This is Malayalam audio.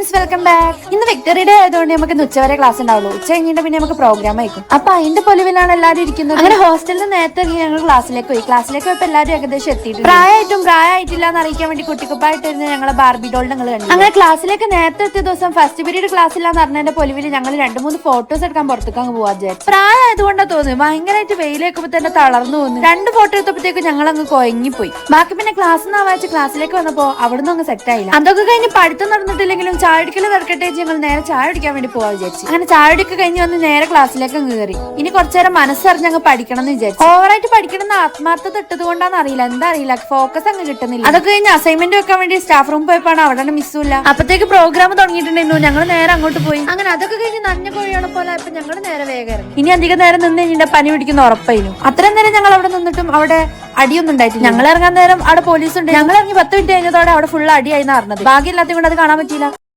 Friends, welcome back. ഇന്ന് വിക്ടറി ഡേ ആയതുകൊണ്ട് നമുക്ക് ഉച്ചവരെ ക്ലാസ് ഉണ്ടാവുള്ളൂ. ഉച്ച കഴിഞ്ഞിട്ട് പിന്നെ നമുക്ക് പ്രോഗ്രാം ആയിരിക്കും. അപ്പൊ അതിന്റെ പൊലിവിലാണ് എല്ലാവരും ഇരിക്കുന്നത്. അങ്ങനെ ഹോസ്റ്റലിൽ നിന്ന് നേരത്തെ ഞങ്ങൾ ക്ലാസ്സിലേക്ക് പോയപ്പോ എല്ലാവരും ഏകദേശം എത്തിയിട്ടുണ്ട്. പ്രായമായിട്ടില്ല എന്ന് അറിയിക്കാൻ വേണ്ടി കുട്ടിക്കുപ്പായിട്ടിരുന്ന് ഞങ്ങളെ ബാർബി ഡോൾ ഞങ്ങൾ കണ്ടു. അങ്ങനെ ക്ലാസ്സിലേക്ക് നേരത്തെ എത്തിയ ദിവസം ഫസ്റ്റ് പീരീഡ് ക്ലാസ് ഇല്ലാന്ന് പറഞ്ഞതിന്റെ പൊലിവിൽ ഞങ്ങൾ 2-3 ഫോട്ടോസ് എടുക്കാൻ പുറത്തേക്ക് അങ്ങ് പോവാ വിചാരിച്ചു. പ്രായമായതുകൊണ്ടാ തോന്നുന്നു ഭയങ്കരമായിട്ട് വെയിലേക്കുമ്പോ തന്നെ തളർന്നു തോന്നുന്നു. 2 ഫോട്ടോ എടുത്തപ്പോഴത്തേക്ക് ഞങ്ങൾ അങ്ങ് കൊയങ്ങിപ്പോയി. ബാക്കി പിന്നെ ക്ലാസ് ആവാച്ച് ക്ലാസ്സിലേക്ക് വന്നപ്പോ അവിടുന്ന് അങ്ങ് സെറ്റ് ആയില്ല. അതൊക്കെ കഴിഞ്ഞ് പഠിത്തം നടന്നിട്ടില്ലെങ്കിലും ചായ അടിക്കല് നടക്കട്ടെ ഞങ്ങൾ നേരെ ചായ അടിക്കാൻ വേണ്ടി പോവാ വിചാരിച്ചു. അങ്ങനെ ചായ അടിക്ക് കഴിഞ്ഞ് വന്ന് നേരെ ക്ലാസ്സിലേക്ക് കയറി. ഇനി കുറച്ചേരം മനസ്സറിഞ്ഞ് അങ്ങ് പഠിക്കണം എന്ന് വിചാരിച്ചു. ഓവറായിട്ട് പഠിക്കണം ആത്മാർത്ഥത ഇട്ടത് കൊണ്ടാന്ന് അറിയില്ല, എന്താ അറിയില്ല, ഫോക്കസ് അങ്ങ് കിട്ടുന്നില്ല. അതൊക്കെ കഴിഞ്ഞ് അസൈൻമെന്റ് വെക്കാൻ വേണ്ടി സ്റ്റാഫ് റൂം പോയപ്പോഴാണ് അവിടെ മിസ്സുമില്ല. അപ്പത്തേക്ക് പ്രോഗ്രാം തുടങ്ങിയിട്ടുണ്ടായിരുന്നു. ഞങ്ങൾ നേരെ അങ്ങോട്ട് പോയി. അങ്ങനെ അതൊക്കെ കഴിഞ്ഞ് നനഞ്ഞ കോഴിയാണ് പോലെ ഇപ്പൊ ഞങ്ങൾ നേരെ വേഗം ഇറങ്ങി. ഇനി അധികം നേരം നിന്ന് കഴിഞ്ഞാൽ പനി പിടിക്കുന്ന ഉറപ്പായിരുന്നു. അത്രയും നേരം ഞങ്ങൾ അവിടെ നിന്നിട്ടും അവിടെ അടിയൊന്നും ഉണ്ടായിട്ടില്ല. ഞങ്ങൾ ഇറങ്ങാൻ നേരം അവിടെ പോലീസ് ഉണ്ട്. ഞങ്ങൾ ഇറങ്ങി 10 മിനിറ്റ് കഴിഞ്ഞതോടെ അവിടെ ഫുൾ അടിയായി അറിഞ്ഞത്. ഭാഗ്യമില്ലാത്തത് കൊണ്ട് അത് കാണാൻ പറ്റിയില്ല.